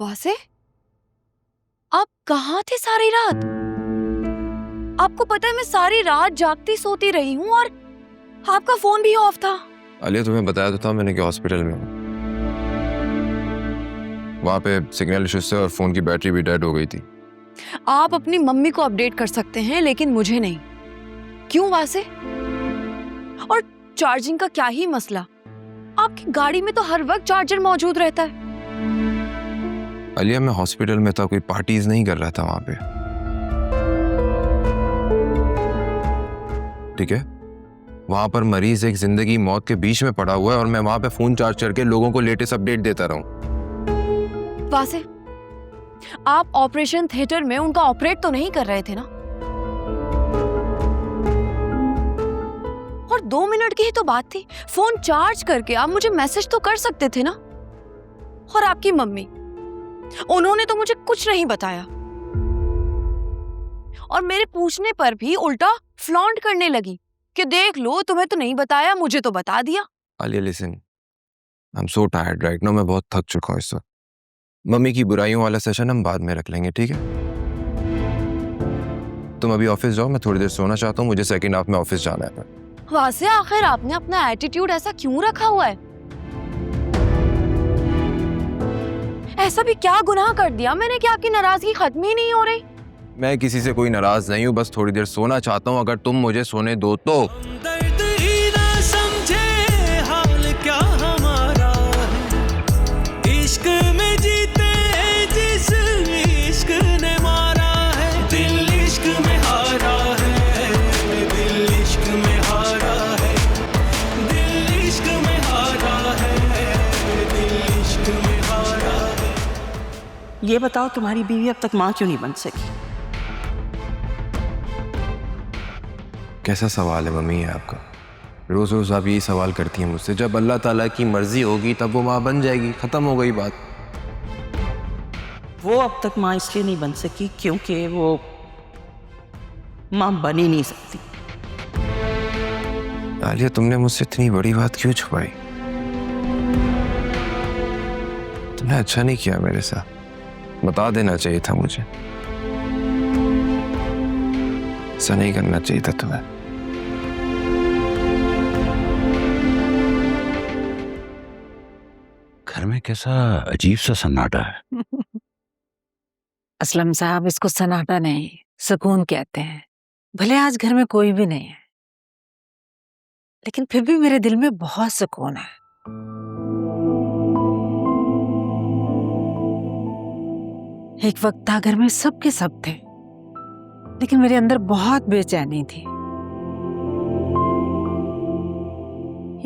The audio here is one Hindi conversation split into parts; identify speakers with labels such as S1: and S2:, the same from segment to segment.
S1: वासे, आप कहाँ थे सारी रात? आपको पता है मैं सारी रात जागती सोती रही हूँ और आपका फोन भी ऑफ था।
S2: आलिया, तुम्हें बताया तो था मैंने कि हॉस्पिटल में हूँ। वहाँ पे सिग्नल इश्यूज से और फोन की बैटरी भी डेड हो गई थी।
S1: आप अपनी मम्मी को अपडेट कर सकते हैं लेकिन मुझे नहीं। क्यों वासे? और चार्जिंग का क्या ही मसला? आपकी गाड़ी में तो हर वक्त चार्जर मौजूद रहता है।
S2: आलिया, मैं हॉस्पिटल में था, कोई पार्टीज नहीं कर रहा था वहां पे। ठीक है, वहां पर मरीज एक जिंदगी मौत के बीच में पड़ा हुआ है और मैं वहां पे फोन चार्ज करके लोगों को लेटेस्ट अपडेट देता रहूं।
S1: वासे, आप ऑपरेशन थिएटर में उनका ऑपरेट तो नहीं कर रहे थे ना? और 2 मिनट की ही तो बात थी। फोन चार्ज करके आप मुझे मैसेज तो कर सकते थे ना। और आपकी मम्मी, उन्होंने तो मुझे कुछ नहीं बताया और मेरे पूछने पर भी उल्टा फ्लॉन्ट करने लगी कि देख लो, तुम्हें तो नहीं बताया, मुझे तो बता दिया।
S2: Alia listen, I am so tired right now. मैं बहुत थक चुका हूँ इस वक्त। मम्मी की बुराइयों वाला सेशन हम बाद में रख लेंगे, ठीक है? तुम अभी ऑफिस जाओ, मैं थोड़ी देर सोना चाहता हूँ। मुझे सेकंड हाफ में ऑफिस जाना है।
S1: वासे, आखिर आपने अपना एटीट्यूड ऐसा क्यों रखा हुआ है? ऐसा भी क्या गुनाह कर दिया मैंने कि आपकी नाराजगी खत्म ही नहीं हो रही?
S2: मैं किसी से कोई नाराज नहीं हूँ, बस थोड़ी देर सोना चाहता हूँ। अगर तुम मुझे सोने दो तो।
S3: दर्द ही ना समझे हाल क्या हमारा है, इश्क में जीते जिस इश्क ने मारा है। दिल इश्क में हारा है, दिल इश्क में हारा है, दिल इश्क में हारा है, दिल इश्क में हारा है।
S4: ये बताओ, तुम्हारी बीवी अब तक माँ क्यों नहीं बन सकी?
S2: कैसा सवाल है मम्मी ये आपका? रोज रोज आप यही सवाल करती हैं मुझसे। जब अल्लाह ताला की मर्जी होगी तब वो माँ बन जाएगी, खत्म हो गई बात।
S4: वो अब तक माँ इसलिए नहीं बन सकी क्योंकि वो माँ बन ही नहीं सकती।
S2: आलिया, तुमने मुझसे इतनी बड़ी बात क्यों छुपाई? तुमने अच्छा नहीं किया मेरे साथ। बता देना चाहिए था मुझे। ऐसा नहीं करना चाहिए था तुम्हें।
S5: घर में कैसा अजीब सा सन्नाटा है।
S6: असलम साहब, इसको सन्नाटा नहीं, सुकून कहते हैं। भले आज घर में कोई भी नहीं है, लेकिन फिर भी मेरे दिल में बहुत सुकून है। एक वक्त था घर में सबके सब थे, लेकिन मेरे अंदर बहुत बेचैनी थी।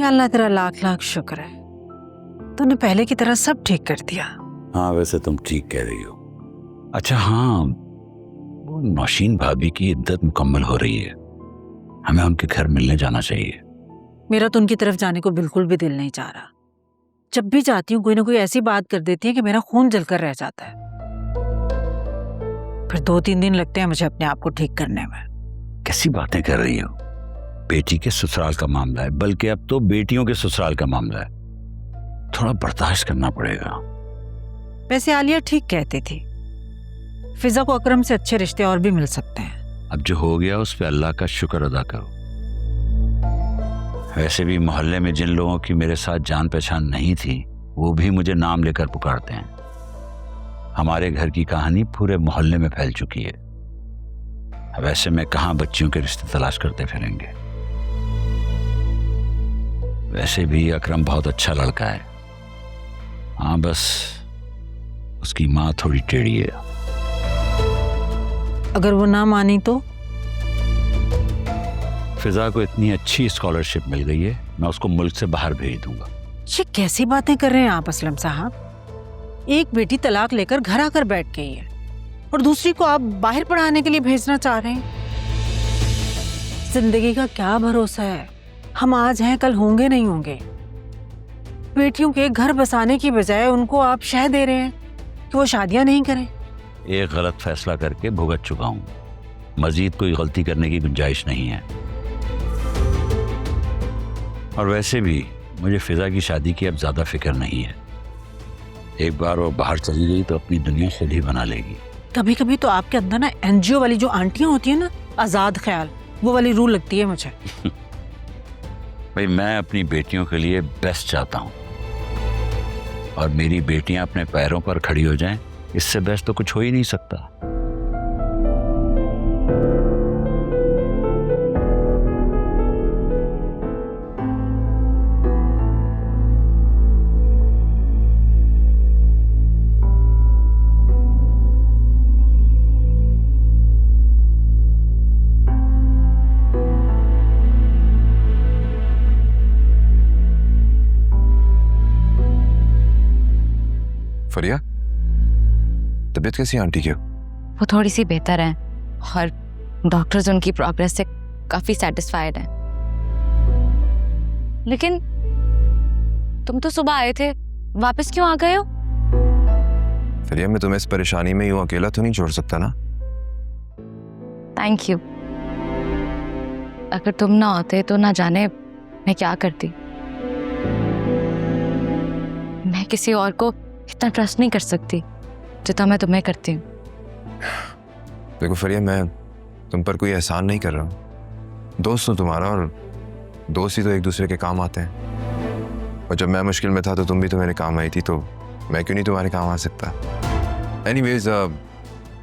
S6: या अल्लाह तेरा लाख लाख शुक्र है, तूने पहले की तरह सब ठीक कर दिया।
S5: हाँ, वैसे तुम ठीक कह रही हो। अच्छा हाँ, वो नौशीन भाभी की इद्दत मुकम्मल हो रही है, हमें उनके घर मिलने जाना चाहिए।
S6: मेरा तो उनकी तरफ जाने को बिल्कुल भी दिल नहीं चाह रहा। जब भी जाती हूँ कोई ना कोई ऐसी बात कर देती है कि मेरा खून जलकर रह जाता है। फिर 2-3 दिन लगते हैं मुझे अपने आप को ठीक करने में।
S5: कैसी बातें कर रही हो? बेटी के ससुराल का मामला है, बल्कि अब तो बेटियों के ससुराल का मामला है। थोड़ा बर्दाश्त करना पड़ेगा।
S6: वैसे आलिया ठीक कहती थी, फिजा को अकरम से अच्छे रिश्ते और भी मिल सकते हैं।
S5: अब जो हो गया उस पे अल्लाह का शुक्र अदा करो। वैसे भी मोहल्ले में जिन लोगों की मेरे साथ जान पहचान नहीं थी, वो भी मुझे नाम लेकर पुकारते हैं। हमारे घर की कहानी पूरे मोहल्ले में फैल चुकी है। वैसे में कहाँ बच्चियों के रिश्ते तलाश करते फिरेंगे। वैसे भी अकरम बहुत अच्छा लड़का है। हाँ, बस उसकी माँ थोड़ी टेढ़ी है।
S6: अगर वो ना मानी तो?
S5: फिजा को इतनी अच्छी स्कॉलरशिप मिल गई है, मैं उसको मुल्क से बाहर भेज दूंगा।
S6: ये कैसी बातें कर रहे हैं आप असलम साहब? एक बेटी तलाक लेकर घर आकर बैठ गई है और दूसरी को आप बाहर पढ़ाने के लिए भेजना चाह रहे हैं। जिंदगी का क्या भरोसा है? हम आज हैं, कल होंगे नहीं होंगे। बेटियों के घर बसाने की बजाय उनको आप शह दे रहे हैं कि वो शादियां नहीं करें।
S5: एक गलत फैसला करके भुगत चुका हूं, मजीद कोई गलती करने की गुंजाइश नहीं है। और वैसे भी मुझे फिजा की शादी की अब ज्यादा फिक्र नहीं है। एक बार वो बाहर चली गई तो अपनी दुनिया खुद ही बना लेगी।
S6: कभी कभी तो आपके अंदर ना एनजीओ वाली जो आंटियां होती है ना, आजाद ख्याल, वो वाली रूल लगती है मुझे।
S5: भाई मैं अपनी बेटियों के लिए बेस्ट चाहता हूँ और मेरी बेटियां अपने पैरों पर खड़ी हो जाएं, इससे बेस्ट तो कुछ हो ही नहीं सकता।
S2: फरिया, तबीयत कैसी है आंटी की?
S1: वो थोड़ी सी बेहतर है और डॉक्टर्स उनकी प्रोग्रेस से काफी सेटिस्फाइड हैं। लेकिन तुम तो सुबह आए थे, वापस क्यों आ गए हो?
S2: फरिया, मैं तुम्हें इस परेशानी में यूं अकेला तो नहीं छोड़ सकता ना।
S1: Thank you. अगर तुम ना होते तो ना जाने मैं क्या करती। मैं किसी और को इतना ट्रस्ट नहीं कर सकती जितना मैं तुम्हें करती हूँ।
S2: देखो फरिया, मैं तुम पर कोई एहसान नहीं कर रहा हूँ। दोस्त हूँ तुम्हारा और दोस्त ही तो एक दूसरे के काम आते हैं। और जब मैं मुश्किल में था तो तुम भी तो मेरे काम आई थी, तो मैं क्यों नहीं तुम्हारे काम आ सकता। एनीवेज,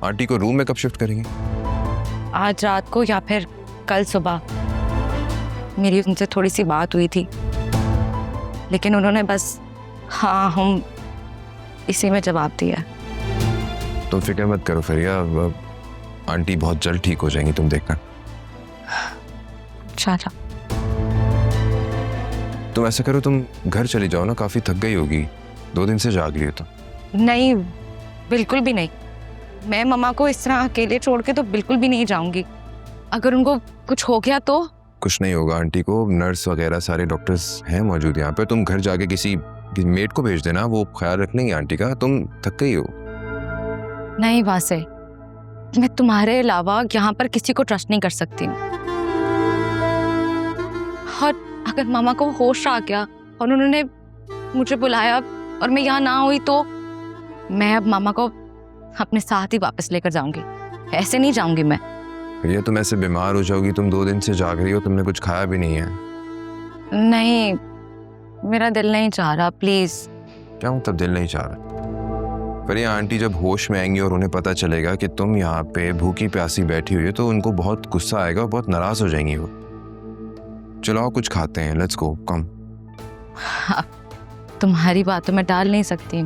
S2: आंटी को रूम में कब शिफ्ट करेंगे?
S1: आज रात को या फिर कल सुबह। मेरी उनसे थोड़ी सी बात हुई थी, लेकिन उन्होंने बस हाँ हम इसी में जवाब दिया।
S2: तुम फिक्र मत करो फरिया, आंटी बहुत जल्द ठीक हो जाएंगी, तुम देखना।
S1: अच्छा,
S2: तुम ऐसा करो, तुम घर चली जाओ ना, काफी थक गई होगी, 2 दिन से जाग रही हो तो।
S1: नहीं, बिल्कुल भी नहीं। मैं मम्मा को इस तरह अकेले छोड़ के तो बिल्कुल भी नहीं जाऊंगी। अगर उनको कुछ हो गया तो?
S2: कुछ नहीं होगा आंटी को, नर्स वगैरह सारे डॉक्टर्स हैं मौजूद यहाँ पे। तुम घर जाके किसी मेड को भेज देना, वो ख्याल रख लेंगे आंटी का। तुम थक गई हो।
S1: नहीं वासे, मैं तुम्हारे अलावा यहाँ पर किसी को ट्रस्ट नहीं कर सकती। और अगर मामा को होश आ गया और उन्होंने मुझे बुलाया और मैं यहाँ ना हुई तो मैं अब मामा को अपने साथ ही वापस लेकर जाऊंगी। ऐसे नहीं जाऊंगी मैं।
S2: भैया, तुम ऐसे बीमार हो जाओगी, तुम 2 दिन से जाग रही हो, तुमने कुछ खाया भी नहीं है।
S1: नहीं, मेरा दिल नहीं चाह रहा, प्लीज।
S2: क्या मतलब दिल नहीं चाह रहा? पर ये आंटी जब होश में आएंगी और उन्हें पता चलेगा कि तुम यहाँ पे भूखी प्यासी बैठी हुई हो, तो उनको बहुत गुस्सा आएगा और बहुत नाराज हो जाएंगी वो। चलो कुछ खाते हैं, लेट्स गो, कम।
S1: तुम्हारी बातों में डाल नहीं सकती।